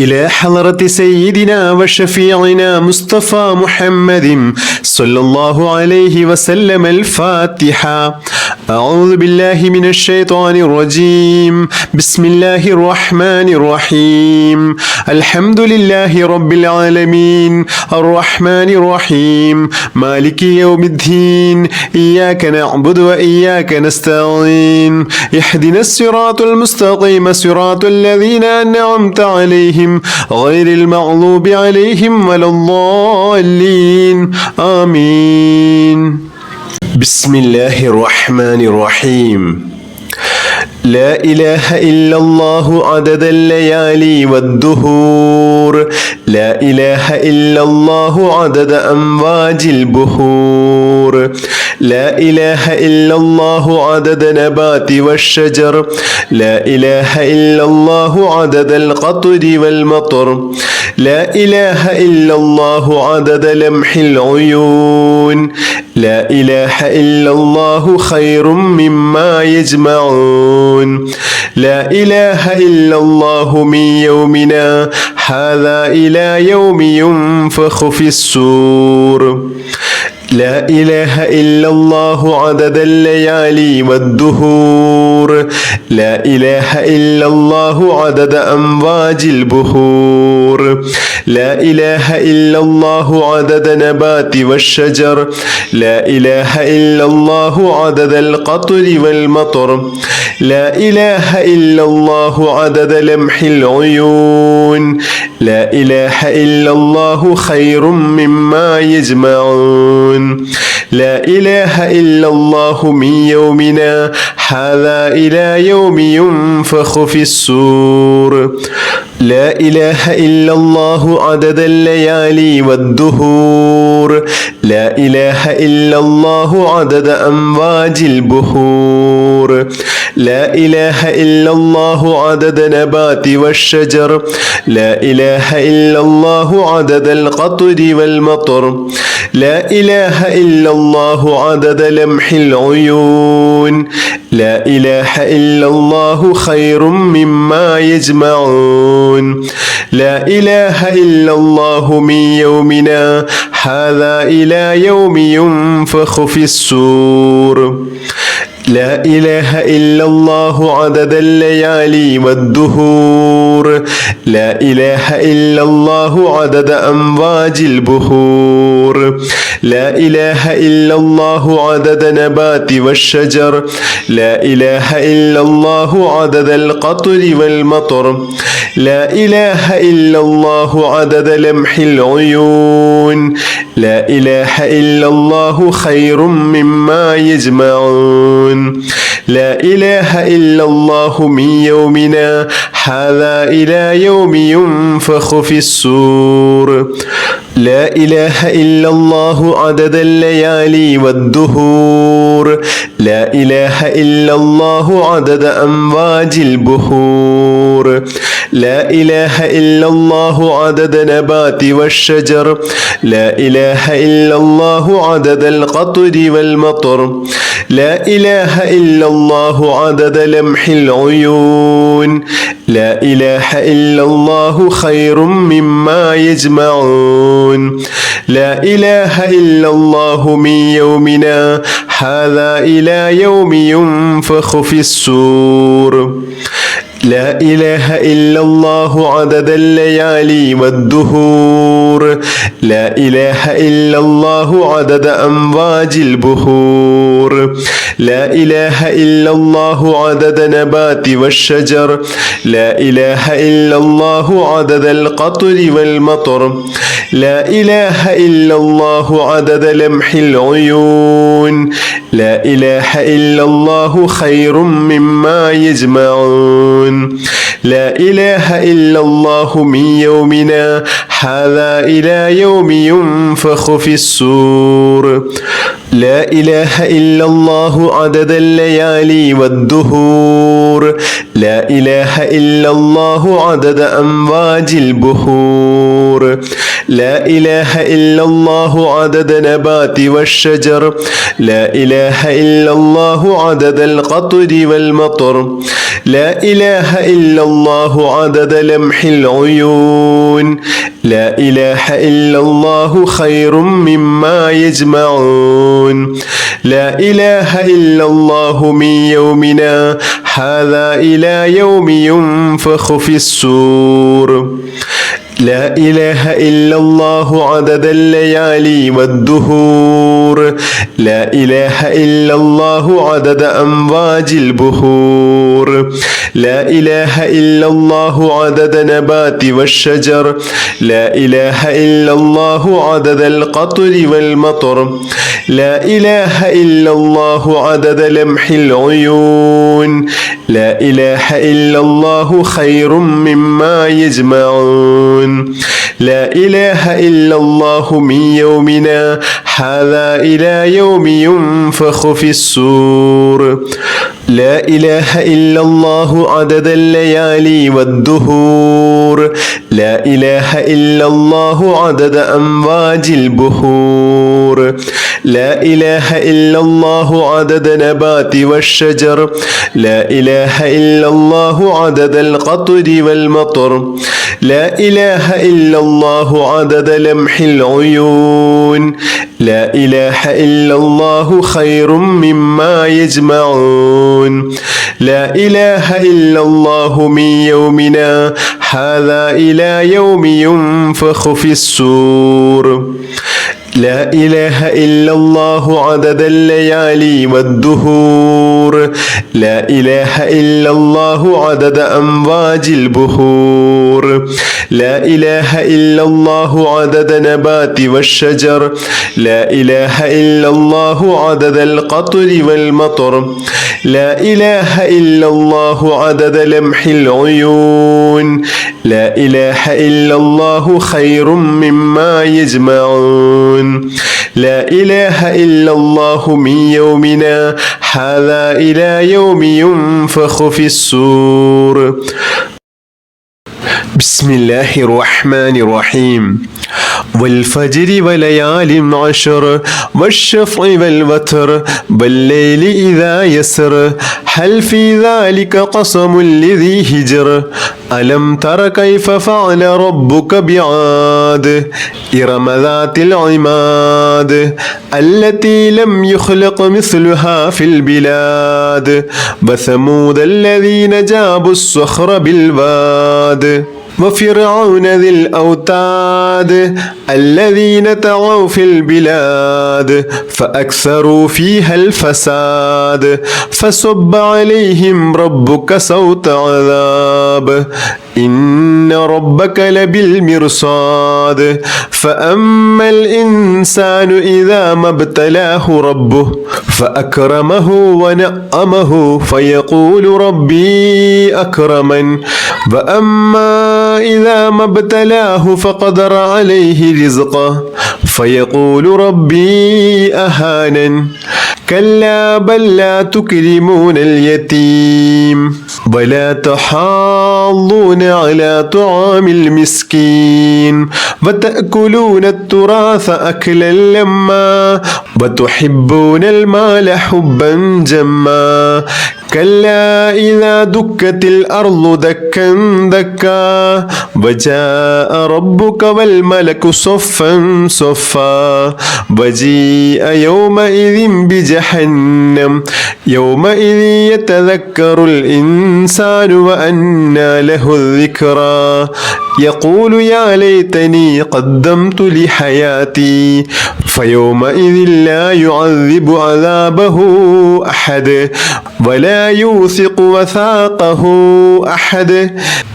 إلى حضرة سيدنا وشفيعنا مصطفى محمد صلى الله عليه وسلم الفاتحة. أعوذ بالله من الشيطان الرجيم. بسم الله الرحمن الرحيم. الحمد لله رب العالمين الرحمن الرحيم مالك يوم الدين إياك نعبد وإياك نستعين اهدنا الصراط المستقيم صراط الذين أنعمت عليهم غير المغضوب عليهم ولا الضالين آمين. بسم الله الرحمن الرحيم. لا إله إلا الله عدد الليالي والدهور. لا إله إلا الله عدد أمواج البحور. لا إله إلا الله عدد نبات والشجر. لا إله إلا الله عدد القطر والمطر. لا إله إلا الله عدد لمح العيون. لا إله إلا الله خير مما يجمعون. لا إله إلا الله من يومنا هذا إلى يوم ينفخ في الصور. لا إله إلا الله عدد الليالي والدهور. لا إله إلا الله عدد أمواج البحور. لا إله إلا الله عدد نبات والشجر. لا إله إلا الله عدد القطر والمطر. لا إله إلا الله عدد لمح العيون. لا إله إلا الله خير مما يجمعون. لا إله إلا الله من يومنا هذا إلى يوم ينفخ في الصور. لا إله إلا الله عدد الليالي والدهور. لا إله إلا الله عدد أمواج البحور. لا إله إلا الله عدد نبات والشجر. لا إله إلا الله عدد القطر والمطر. لا إله إلا الله عدد لمح العيون. لا إله إلا الله خير مما يجمعون. لا إله إلا الله من يومنا هذا إلى يوم ينفخ في الصور. لا إله إلا الله عدد الليالي والدهور. لا إله إلا الله عدد أمواج البحور. لا إله إلا الله عدد نبات والشجر. لا إله إلا الله عدد القطر والمطر. لا إله إلا الله عدد لمح العيون. لا إله إلا الله خير مما يجمعون. لا إله إلا الله من يومنا هذا إلى يوم ينفخ في الصور. لا إله إلا الله عدد الليالي والدهور. لا إله إلا الله عدد أمواج البحور. لا إله إلا الله عدد نبات والشجر. لا إله إلا الله عدد القطر والمطر. لا إله إلا الله عدد لمح العيون. لا إله إلا الله خير مما يجمعون. لا إله إلا الله من يومنا هذا إلى يوم ينفخ في الصور. لا إله إلا الله عدد الليالي والدهور. لا إله إلا الله عدد أمواج البحور. لا إله إلا الله عدد نبات والشجر. لا إله إلا الله عدد القطر والمطر. لا إله إلا الله عدد لمح العيون. لا إله إلا الله خير مما يجمعون. لا إله إلا الله من يومنا هذا إلى يوم ينفخ في الصور. لا إله إلا الله عدد الليالي والدهور لا إله إلا الله عدد أمواج البحور لا إله إلا الله عدد نبات والشجر لا إله إلا الله عدد القطر والمطر لا إله إلا الله عدد لمح العيون لا إله إلا الله خير مما يجمعون لا إله إلا الله من يومنا هذا إلى يوم ينفخ في الصور لا إله إلا الله عدد الليالي والدهور لا إله إلا الله عدد أمواج البحور لا إله إلا الله عدد نبات والشجر لا إله إلا الله عدد القطر والمطر لا إله إلا الله عدد لمح العيون لا إله إلا الله خير مما يجمعون لا إله إلا الله من يومنا هذا إلى يوم ينفخ في الصور لا إله إلا الله عدد الليالي والدهور لا إله إلا الله عدد أمواج البحور لا إله إلا الله عدد نبات والشجر لا إله إلا الله عدد القطر والمطر لا إله إلا الله عدد لمح العيون لا إله إلا الله خير مما يجمعون لا إله إلا الله من يومنا هذا إلى يوم ينفخ في الصور لا إله إلا الله عدد الليالي والدهور لا إله إلا الله عدد أمواج البحور لا إله إلا الله عدد نبات والشجر لا إله إلا الله عدد القطر والمطر لا إله إلا الله عدد لمح العيون لا إله إلا الله خير مما يجمعون لا إله إلا الله من يومنا هذا إلى يوم ينفخ في الصور بسم الله الرحمن الرحيم والفجر وليال عشر والشفع والوتر والليل إذا يسر هل في ذلك قسم لذي هجر ألم تر كيف فعل ربك بعاد إرم ذات العماد التي لم يخلق مثلها في البلاد وثمود الذين جابوا الصخر بالواد وفرعون ذي الأوتاد الذين طغوا في البلاد فأكثروا فيها الفساد فصب عليهم ربك صوت عذاب إن ربك لبالمرصاد فأما الإنسان إذا ما ابتلاه ربه فأكرمه ونعمه فيقول ربي أكرمن وأما إذا ما ابتلاه فقدر عليه رزقه فيقول ربي أهانن كلا بل لا تكرمون اليتيم ولا تحاضون على طعام المسكين وتأكلون التراث أكلا لما وتحبون المال حبا جما كلا إذا دكت الأرض دكا دكا وجاء ربك والملك صفا صفا وجيء يومئذ بجهنم يومئذ يتذكر الإنسان وأنى له الذكرى يقول يا ليتني قدمت لحياتي فيومئذ لا يعذب عذابه أحد ولا يوثق وثاقه أحد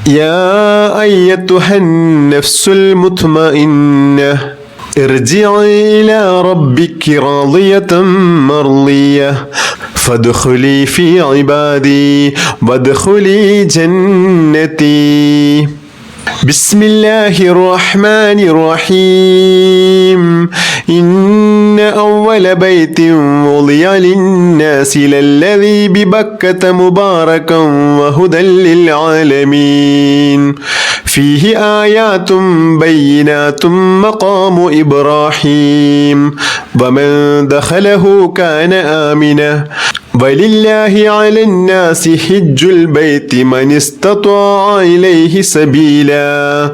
يا أيتها النفس المطمئنة ارجعي إلى ربك راضية مرضية فادخلي في عبادي وادخلي جنتي بسم الله الرحمن الرحيم إن أول بيت وضع للناس للذي ببكة مباركا وهدى للعالمين فيه آيات بينات مقام إبراهيم ومن دخله كان آمنا ولله على الناس حج البيت من استطاع إليه سبيلا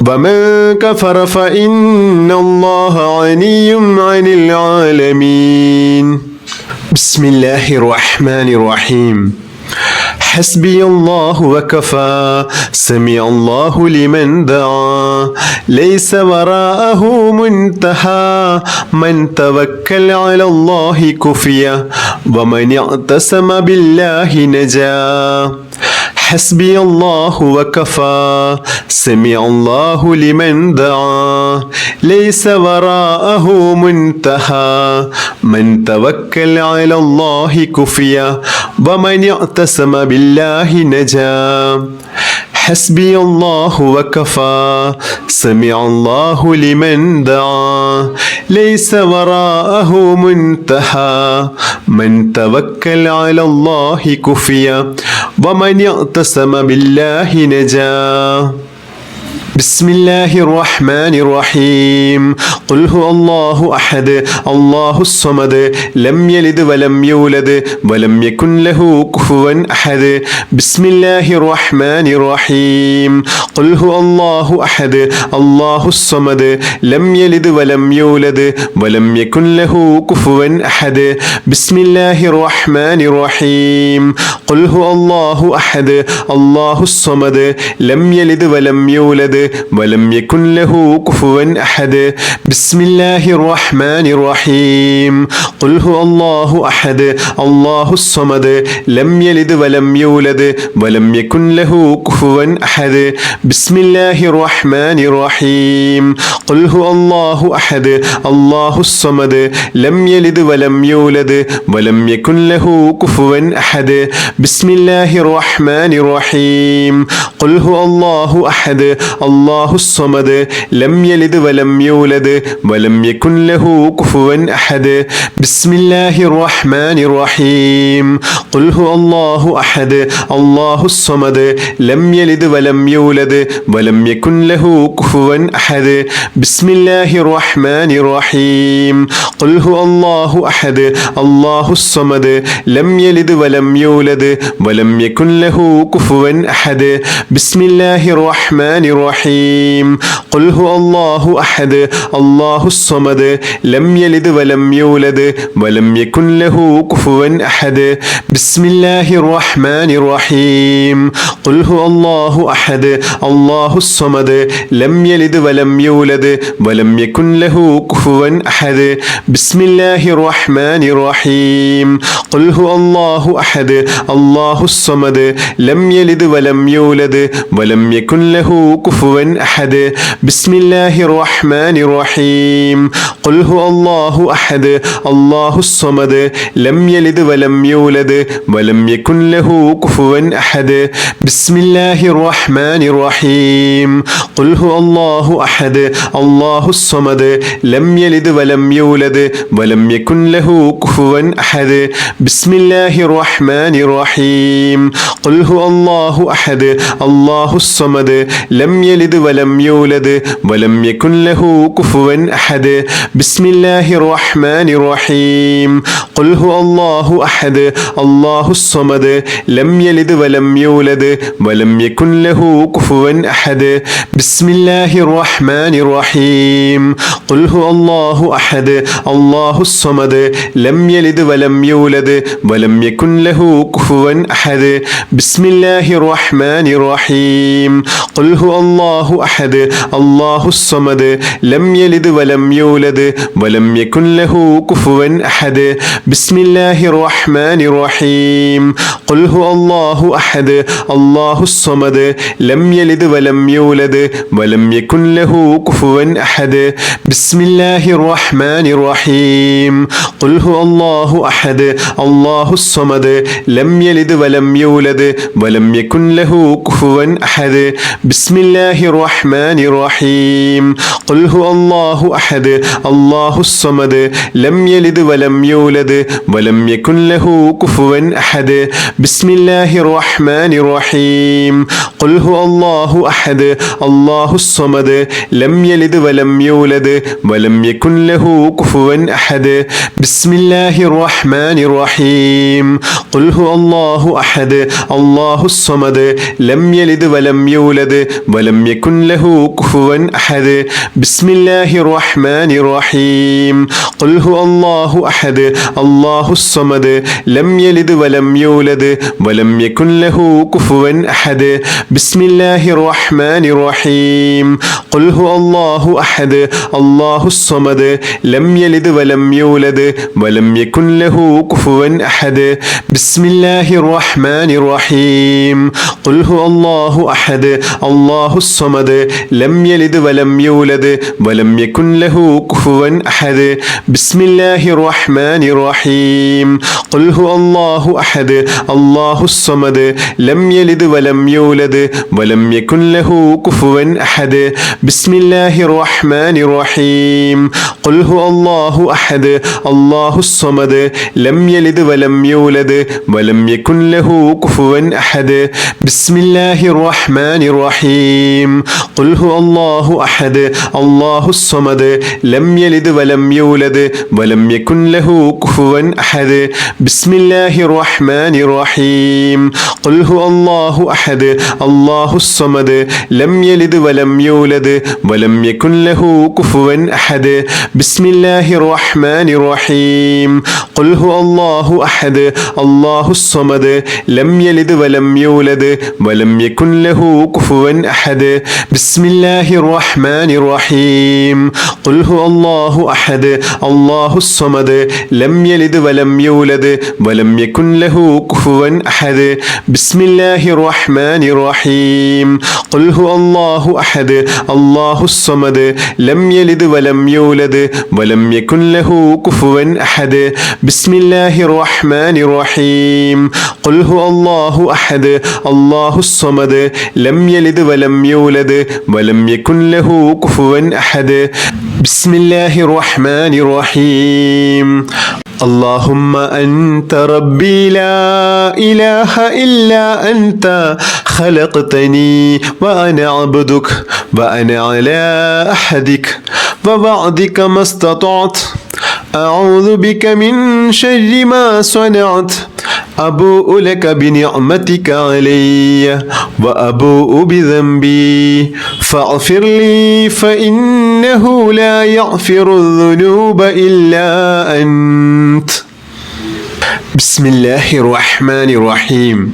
ومن كفر فإن الله غني عن العالمين بسم الله الرحمن الرحيم حسبي الله وكفى سمع الله لمن دعا ليس وراءه منتهى من توكل على الله كفيا ومن اعتصم بالله نجا حسبي الله وكفى سمع الله لمن دعا ليس وراءه منتهى من توكل على الله كفيا ومن اعتصم بالله نجا حسبي الله وكفى سمع الله لمن دعا ليس وراءه منتهى من توكل على الله كفيا ومن اعتصم بالله نجا بسم الله الرحمن الرحيم قل هو الله أحد الله الصمد لم يلد ولم يولد ولم يكن له كفوا أحد بسم الله الرحمن الرحيم قل هو الله أحد الله الصمد لم يلد ولم يولد ولم يكن له كفوا أحد بسم الله الرحمن الرحيم قل هو الله أحد الله الصمد لم يلد ولم يولد ولم يكن له كفوا أحد بسم الله الرحمن الرحيم قل هو الله أحد الله الصمد لم يلد ولم يولد ولم يكن له كفوا أحد بسم الله الرحمن الرحيم قل هو الله أحد الله الصمد لم يلد ولم يولد ولم يكن له كفوا أحد بسم الله الرحمن الرحيم قل هو الله أحد الله الصمد لم يلد ولم يولد ولم يكن له كفوا أحد بسم الله الرحمن الرحيم قل هو الله أحد الله الصمد لم يلد ولم يولد ولم يكن له كفوا أحد بسم الله الرحمن الرحيم قل هو الله أحد الله الصمد لم يلد ولم يولد ولم يكن له كفوا أحد بسم الله الرحمن الرحيم قل هو الله أحد الله الصمد لم يلد ولم يولد ولم يكن له كفوا أحد بسم الله الرحمن الرحيم قل هو الله أحد الله الصمد لم يلد ولم يولد ولم يكن له كفوا أحد بسم الله الرحمن الرحيم قل هو الله أحد الله الصمد لم يلد ولم يولد ولم يكن له كفوا أحد بسم الله الرحمن الرحيم قل هو الله أحد الله الصمد لم يلد ولم يولد ولم يكن له كفوا أحد بسم الله الرحمن الرحيم قل هو الله أحد الله الصمد لم يلد ولم يولد ولم يكن له كفوا أحد بسم الله الرحمن الرحيم قل هو الله أحد الله الصمد لم يلد ولم يولد ولم يكن له كفوا أحد بسم الله الرحمن الرحيم قل هو الله أحد الله الصمد لم يلد ولم يولد ولم يكن له كفوا أحد بسم الله الرحمن الرحيم قل هو الله أحد الله الصمد لم يلد ولم يولد ولم يكن له كفوا أحد بسم الله الرحمن الرحيم قل هو الله أحد الله الصمد لم يلد ولم يولد ولم يكن له كفوا أحد بسم الله الرحمن الرحيم قل هو الله أحد الله الصمد لم يلد ولم يولد ولم يكن له كفوا أحد بسم الله الرحمن الرحيم قل هو الله أحد الله الصمد لم يلد ولم يولد ولم يكن له كفوا أحد بسم الله الرحمن الرحيم الرحيم قل هو الله أحد الله الصمد لم يلد ولم يولد ولم يكن له كفوا أحد بسم الله الرحمن الرحيم قل هو الله أحد الله الصمد لم يلد ولم يولد ولم يكن له كفوا أحد بسم الله الرحمن الرحيم قل هو الله أحد الله الصمد لم يلد ولم يولد ولم يكن له كفوا أحد بسم الله الرحمن الرحيم قل هو الله أحد الله الصمد لم يلد ولم يولد ولم يكن له كفوا أحد بسم الله الرحمن الرحيم قل هو الله أحد الله الصمد لم يلد ولم يولد ولم يكن له كفوا أحد بسم الله الرحمن الرحيم قل هو الله أحد الله الصمد لم يلد ولم يولد ولم يكن له كفوا أحد بسم الله الرحمن الرحيم قل هو الله أحد الله الصمد لم يلد ولم يولد ولم يكن له كفوا أحد بسم الله الرحمن الرحيم قل هو الله أحد الله الصمد لم يلد ولم يولد ولم يكن له كفوا أحد بسم الله الرحمن الرحيم قل هو الله أحد الله الصمد لم يلد ولم يولد ولم يكن له كفوا أحد بسم الله الرحمن الرحيم قل هو الله أحد الله الصمد لم يلد ولم يولد ولم يكن له كفوا أحد بسم الله الرحمن الرحيم قل هو الله أحد الله الصمد لم يلد ولم يولد ولم يكن له كفوا أحد بسم الله الرحمن الرحيم قل هو الله أحد الله الصمد لم يلد ولم يولد ولم يكن له كفوا أحد بسم الله الرحمن الرحيم قل هو الله أحد الله الصمد لم يلد ولم يولد ولم يكن له كفوا أحد بسم الله الرحمن الرحيم قل هو الله أحد الله الصمد لم يلد ولم يولد ولم يكن له كفوا أحد بسم الله الرحمن الرحيم اللهم أنت ربي لا إله إلا أنت خلقتني وأنا عبدك وأنا على أحدك ووعدك ما استطعت أعوذ بك من شر ما صنعت أبوء لك بنعمتك علي وأبوء بذنبي فاغفر لي فإنه لا يغفر الذنوب إلا أنت بسم الله الرحمن الرحيم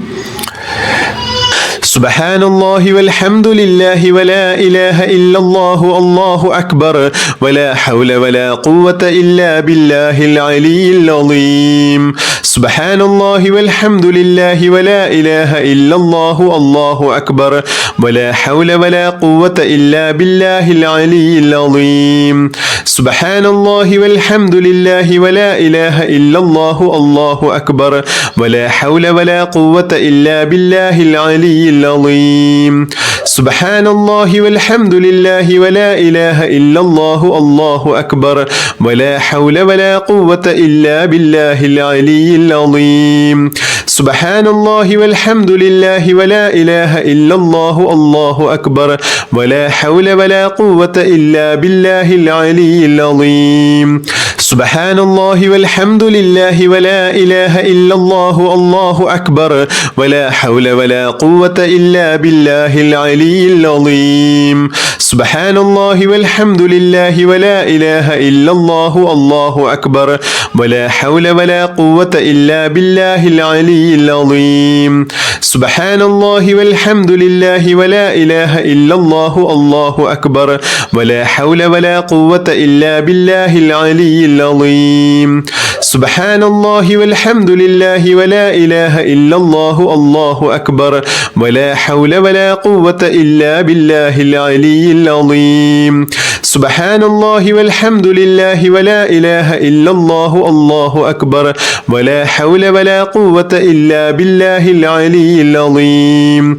سبحان الله والحمد لله ولا إله إلا الله الله أكبر ولا حول ولا قوة إلا بالله العلي العظيم سبحان الله والحمد لله ولا إله إلا الله الله أكبر ولا حول ولا قوة إلا بالله العلي العظيم سبحان الله والحمد لله ولا إله إلا الله الله أكبر ولا حول ولا قوة إلا بالله العلي العظيم سبحان الله والحمد لله ولا إله إلا الله الله أكبر ولا حول ولا قوة إلا بالله العلي العظيم سبحان الله والحمد لله ولا إله إلا الله الله أكبر ولا حول ولا قوة إلا بالله العلي العظيم سبحان الله والحمد لله ولا إله إلا الله الله أكبر ولا حول ولا قوة إلا بالله العلي العظيم سبحان الله والحمد لله ولا إله إلا الله الله أكبر ولا حول ولا قوة إلا بالله العلي العظيم سبحان الله والحمد لله ولا إله إلا الله الله أكبر ولا حول ولا قوة إلا بالله العلي العظيم سبحان الله والحمد لله ولا إله إلا الله الله أكبر ولا حول ولا قوة إلا بالله العلي العظيم سبحان الله والحمد لله ولا إله إلا الله الله أكبر ولا حول ولا قوة إلا بالله العلي العظيم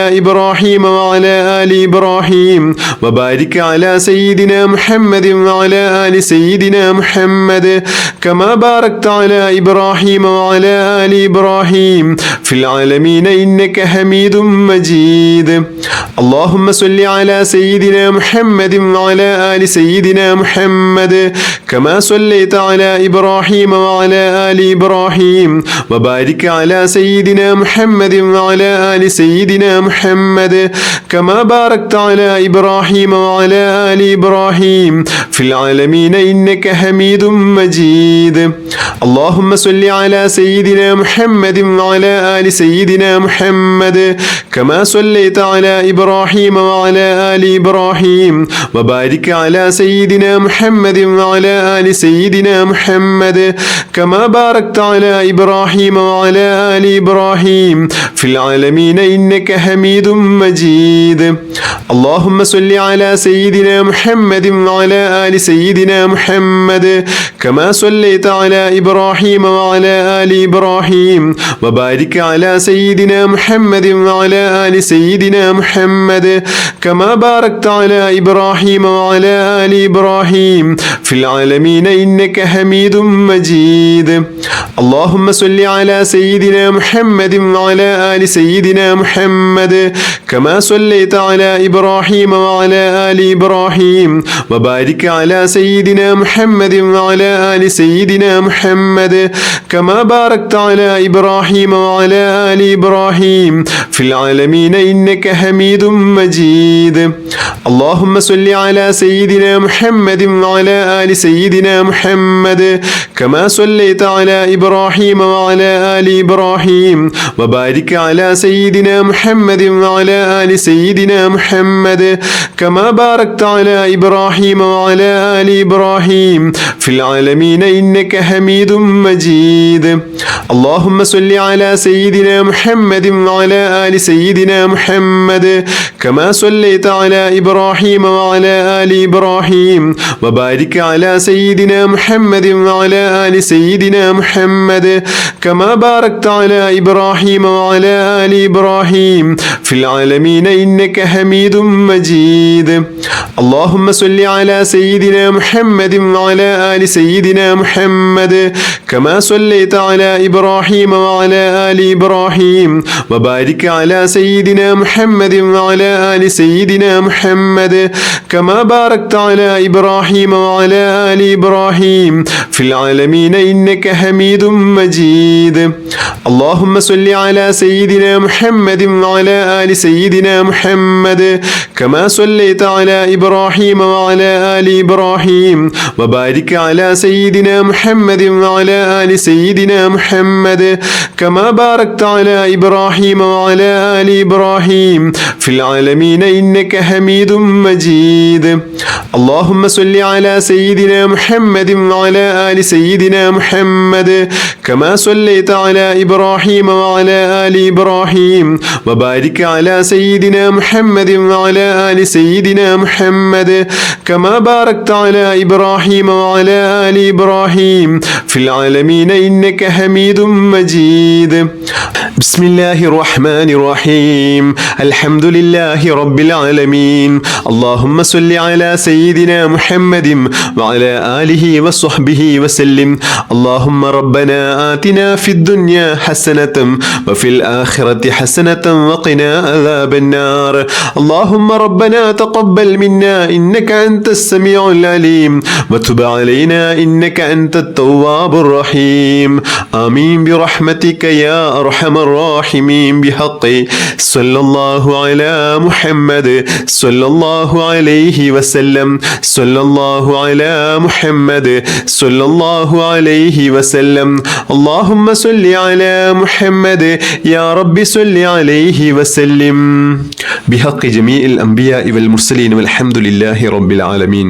على إبراهيم وعلى آل إبراهيم وبارك على سيدنا محمد وعلى آل سيدنا محمد كما باركت على إبراهيم وعلى آل إبراهيم في العالمين إنك حميد مجيد. اللهم صل على سيدنا محمد وعلى آل سيدنا محمد كما صليت على إبراهيم وعلى آل إبراهيم وبارك على سيدنا محمد وعلى آل سيدنا محمد كما باركت على إبراهيم وعلى آل إبراهيم في العالمين إنك حميد مجيد. اللهم صل على سيدنا محمد وعلى آل سيدنا محمد كما صليت على إبراهيم وعلى آل إبراهيم وبارك على سيدنا محمد وعلى آل سيدنا محمد كما باركت على إبراهيم وعلى آل إبراهيم في العالمين إنك حميد مجيد. اللهم صل على سيدنا محمد وعلى آل سيدنا محمد كما صليت على إبراهيم وعلى آل إبراهيم وبارك على سيدنا محمد وعلى آل سيدنا محمد كما باركت على إبراهيم وعلى آل إبراهيم في العالمين إنك حميد مجيد. اللهم صل على سيدنا محمد وعلى آل سيدنا محمد كما صليت على إبراهيم وعلى آل إبراهيم وبارك على سيدنا محمد وعلى آل سيدنا محمد كما باركت على إبراهيم وعلى آل إبراهيم في العالمين إنك حميد مجيد. اللهم صل على سيدنا محمد وعلى آل سيدنا محمد كما صليت على إبراهيم وعلى آل إبراهيم وبارك على سيدنا محمد وعلى آل سيدنا محمد كما باركت على إبراهيم وعلى آل إبراهيم في العالمين إنك حميد مجيد. اللهم صل على سيدنا محمد وعلى آل سيدنا محمد كما صليت على إبراهيم وعلى آل إبراهيم وبارك على سيدنا محمد وعلى آل سيدنا محمد كما باركت على إبراهيم وعلى آل إبراهيم في العالمين إنك حميد مجيد. اللهم صل على سيدنا محمد وعلى آل سيدنا محمد كما صليت على إبراهيم وعلى آل إبراهيم وبارك على سيدنا محمد وعلى آل سيدنا محمد كما باركت على إبراهيم وعلى آل إبراهيم في العالمين إنك حميد مجيد. اللهم صل على سيدنا محمد وعلى آل سيدنا محمد كما صليت على إبراهيم وعلى آل إبراهيم وبارك على سيدنا محمد وعلى آل سيدنا محمد كما باركت على إبراهيم وعلى آل إبراهيم في العالمين إنك حميد مجيد. اللهم صل على سيدنا محمد وعلى آل سيدنا محمد كما صليت على إبراهيم وعلى آل إبراهيم وبارك على سيدنا محمد وعلى آل سيدنا محمد كما باركت على إبراهيم وعلى آل إبراهيم في العالمين إنك حميد مجيد. بسم الله الرحمن الرحيم. الحمد لله رب العالمين. اللهم صل على سيدنا محمد وعلى آله وصحبه وسلم. اللهم ربنا آتنا في الدنيا حسنة وفي الآخرة حسنة وقنا عذاب النار. اللهم ربنا تقبل منا إنك أنت السميع العليم وتب علينا إنك أنت التواب الرحيم. آمين برحمتك يا أرحم الراحمين بحق صلى الله على محمد صلى الله عليه وسلم. صلى الله على محمد صلى الله عليه وسلم. اللهم صل على محمد يا رب صل عليه وسلم بحق جميع الأنبياء والمرسلين والحمد لله رب العالمين.